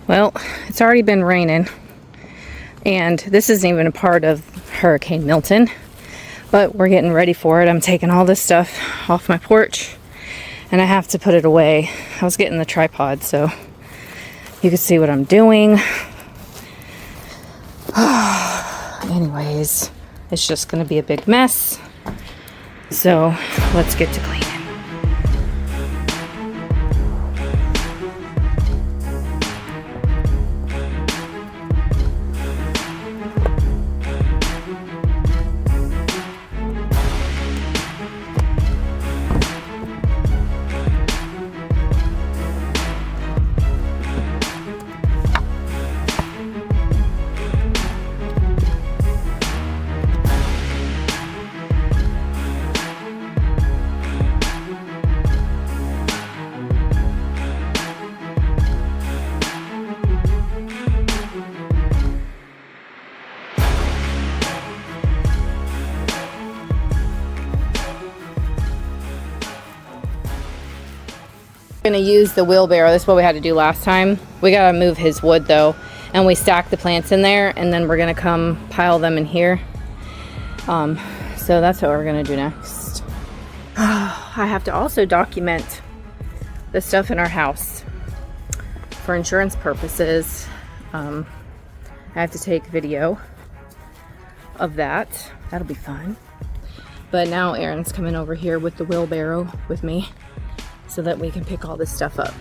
Well, it's already been raining, and this isn't even a part of Hurricane Milton, but we're getting ready for it. I'm taking all this stuff off my porch, and I have to put it away. I was getting the tripod so you can see what I'm doing. Anyways, it's just going to be a big mess, so let's get to cleaning. Gonna use the wheelbarrow. That's what we had to do last time. We gotta move his wood though, and we stack the plants in there, and then we're gonna come pile them in here. So that's what we're gonna do next. I have to also document the stuff in our house for insurance purposes. I have to take video of that. That'll be fun. But now Aaron's coming over here with the wheelbarrow with me, so that we can pick all this stuff up.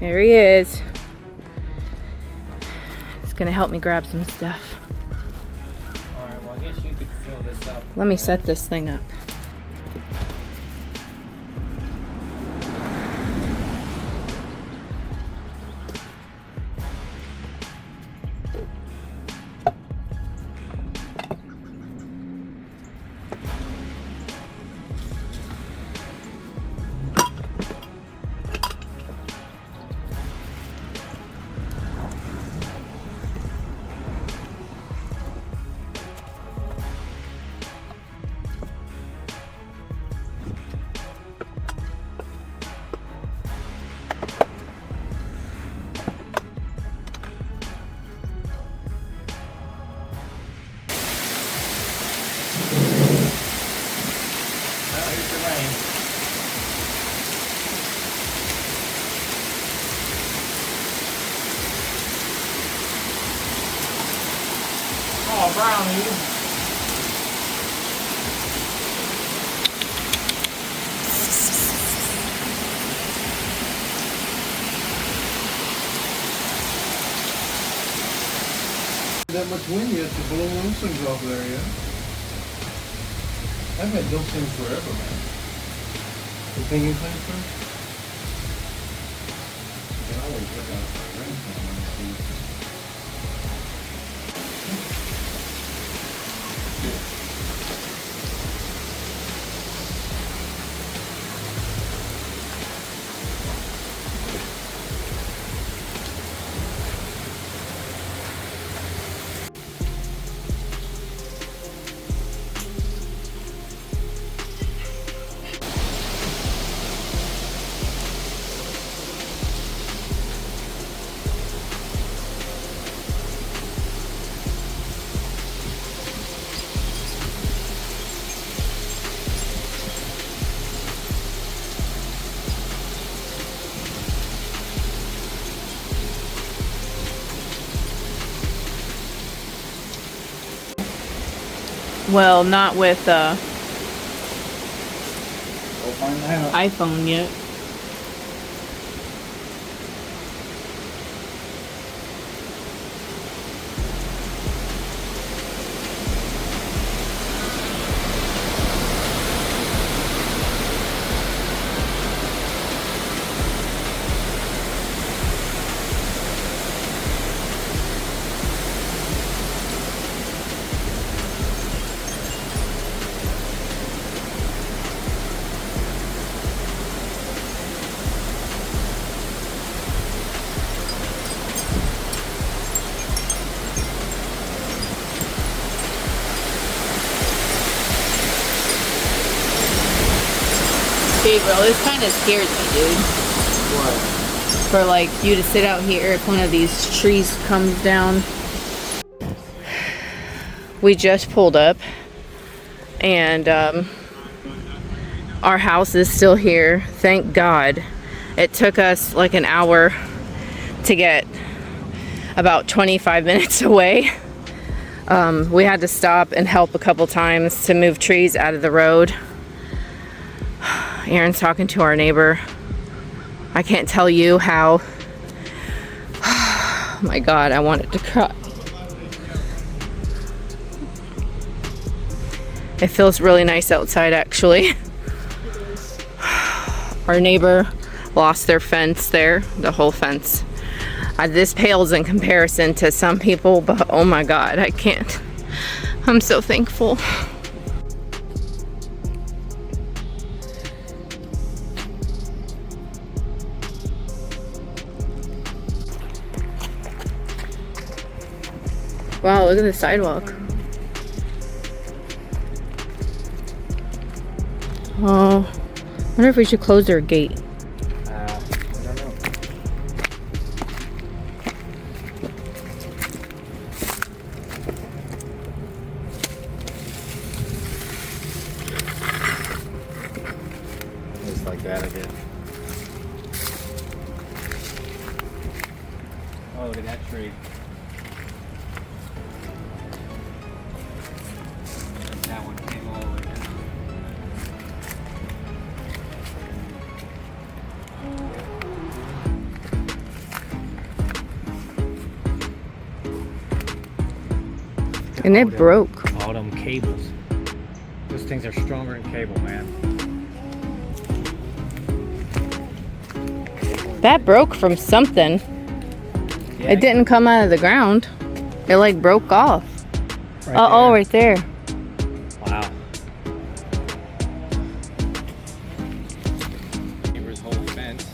There he is. He's gonna help me grab some stuff. Alright, well I guess you could fill this up. Let me set this thing up. Oh, Brownie. That much wind yet to blow those things off there yet. I've had those things forever, man. The thinking things, sir? I always look out for rain. Well, not with Go find that out. iPhone yet. Gabriel, this kind of scares me, dude. For like you to sit out here if one of these trees comes down. We just pulled up and our house is still here, thank God. It took us like an hour to get about 25 minutes away. We had to stop and help a couple times to move trees out of the road. Aaron's talking to our neighbor. I can't tell you how. Oh my God, I wanted to cry. It feels really nice outside, actually. Our neighbor lost their fence there, the whole fence. This pales in comparison to some people, but oh my God, I can't. I'm so thankful. Wow, look at the sidewalk. Oh, I wonder if we should close their gate. I don't know. Just like that again. Oh, look at that tree. That one came all the way down. And it broke. All them cables. Those things are stronger than cable, man. That broke from something. Yeah, It didn't come out of the ground. It like broke off. right Oh, there. right there. Wow. Neighbor's whole fence.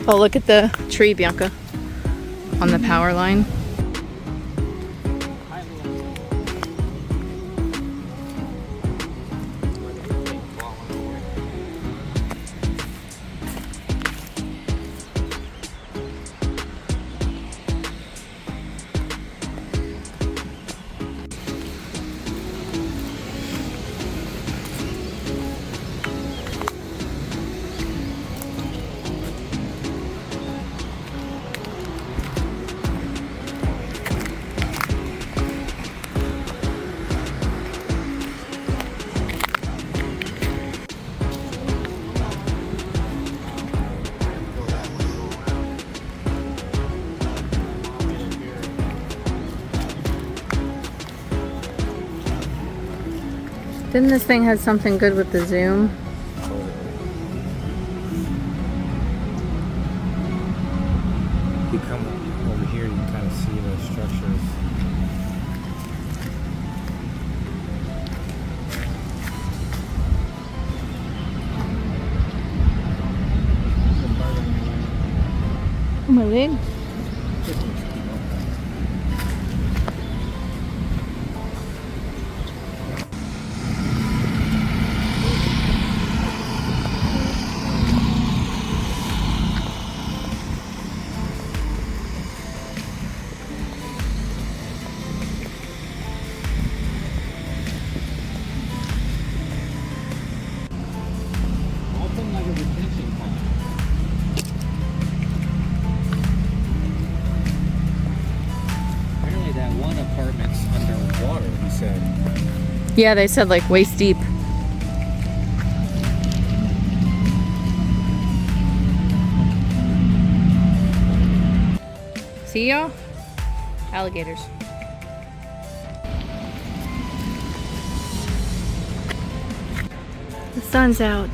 Oh, look at the tree, Bianca, on the power line. Didn't this thing have something good with the zoom? You come over here, you can kind of see the structures. Oh, my leg. Something like a retention pond. Apparently that one apartment's underwater, he said. Yeah, they said like waist deep. See y'all? Alligators. The sun's out.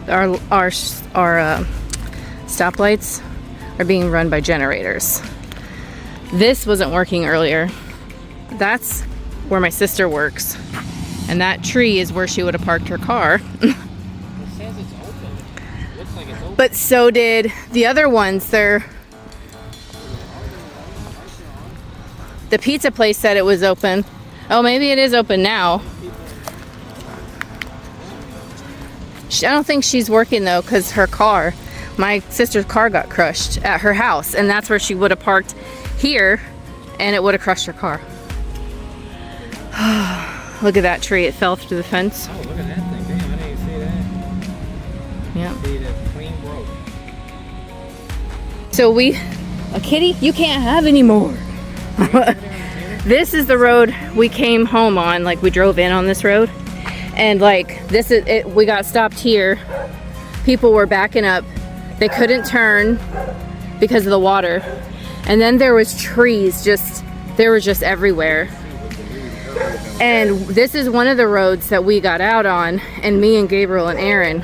Our stoplights are being run by generators. This wasn't working earlier. That's where my sister works. And that tree is where she would have parked her car. It says it's open. It looks like it's open. But so did the other ones. The pizza place said it was open. Oh, maybe it is open now. I don't think she's working though, because my sister's car got crushed at her house, and that's where she would have parked here, and it would have crushed her car. Look at that tree, it fell through the fence. Oh, look at that thing. Damn, I didn't even see that. Yeah. See the clean road. So a kitty, you can't have any more. This is the road we came home on, like we drove in on this road. And like this is it, we got stopped here. People were backing up. They couldn't turn because of the water. And then there was trees they were just everywhere. And this is one of the roads that we got out on, and me and Gabriel and Aaron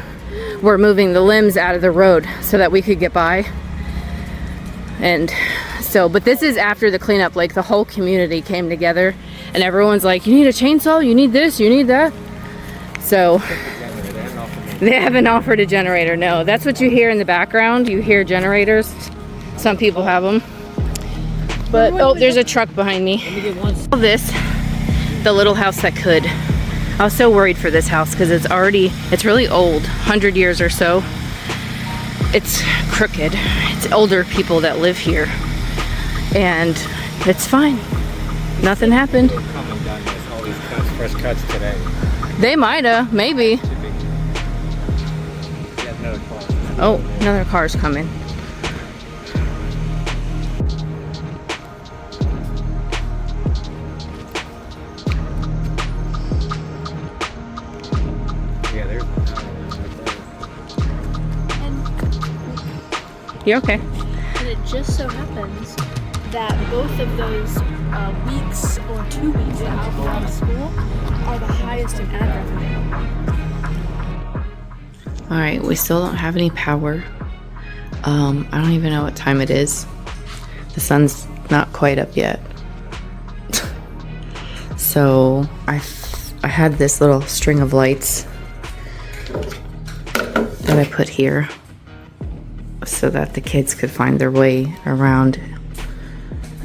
were moving the limbs out of the road so that we could get by. And so, but this is after the cleanup, like the whole community came together and everyone's like, you need a chainsaw, you need this, you need that. So they haven't offered a generator. No, that's what you hear in the background. You hear generators. Some people have them. But oh, there's a truck behind me. This, the little house that could. I was so worried for this house because it's really old, 100 years or so. It's crooked. It's older people that live here. And it's fine. Nothing happened. They're coming down with all these cuts, fresh cuts today. They might've, maybe. Yeah, another car. Oh, another car's coming. Yeah, there's You okay? And it just so happens that both of those weeks or 2 weeks that I'll be out of school are the highest in ad revenue. All right, we still don't have any power. I don't even know what time it is. The sun's not quite up yet. So I had this little string of lights that I put here so that the kids could find their way around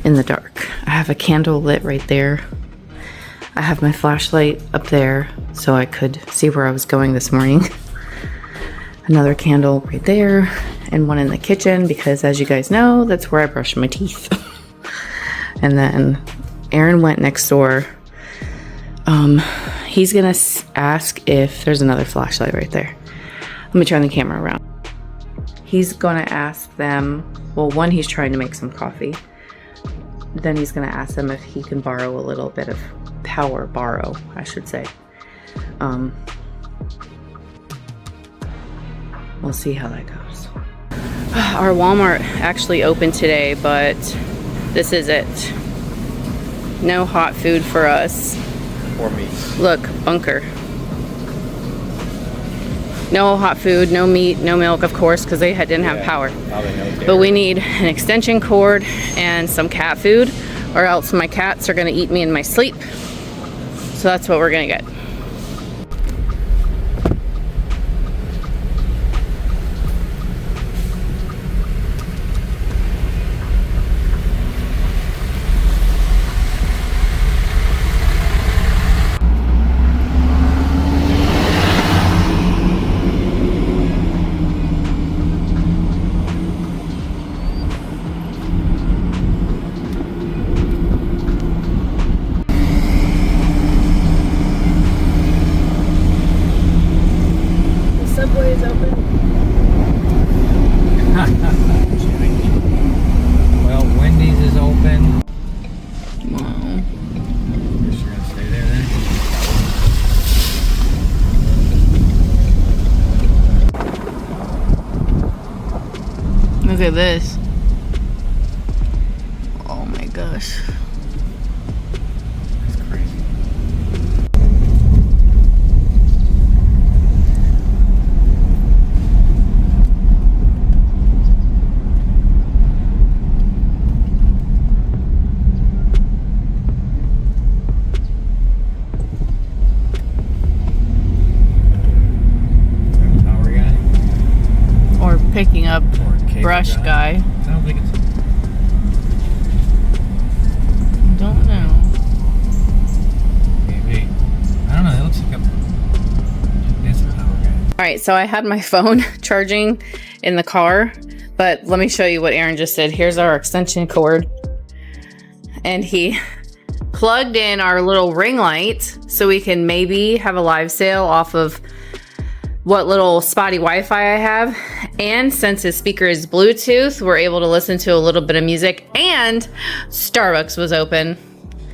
in the dark. I have a candle lit right there. I have my flashlight up there so I could see where I was going this morning. Another candle right there, and one in the kitchen because, as you guys know, that's where I brush my teeth. And then Aaron went next door. He's gonna ask if there's another flashlight right there. Let me turn the camera around. He's gonna ask them, well, one, he's trying to make some coffee. Then he's gonna ask them if he can borrow a little bit of power, I should say. We'll see how that goes. Our Walmart actually opened today, but this is it. No hot food for us. for me. Look, bunker. No hot food, no meat, no milk, of course, because they didn't have power. But we need an extension cord and some cat food, or else my cats are gonna eat me in my sleep. So that's what we're gonna get. Subway is open. Well, Wendy's is open. Wow. Guess you're gonna stay there then? Look at this. Oh my gosh. That's brush guy. I don't think it's. Don't know. Maybe. I don't know. It looks like it's a power guy. All right, so I had my phone charging in the car, but let me show you what Aaron just did. Here's our extension cord. And he plugged in our little ring light so we can maybe have a live sale off of what little spotty Wi-Fi I have. And since his speaker is Bluetooth, we're able to listen to a little bit of music, and Starbucks was open.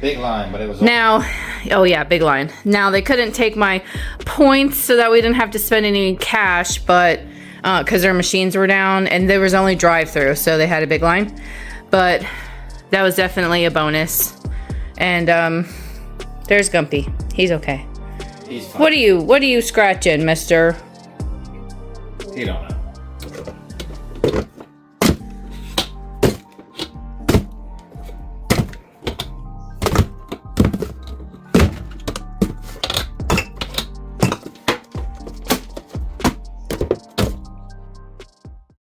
Big line, but it was. Now, oh yeah, big line. Now they couldn't take my points so that we didn't have to spend any cash, but because their machines were down and there was only drive-through, so they had a big line. But that was definitely a bonus. And there's Gumpy. He's okay. He's fine. What are you scratching, mister? He don't know.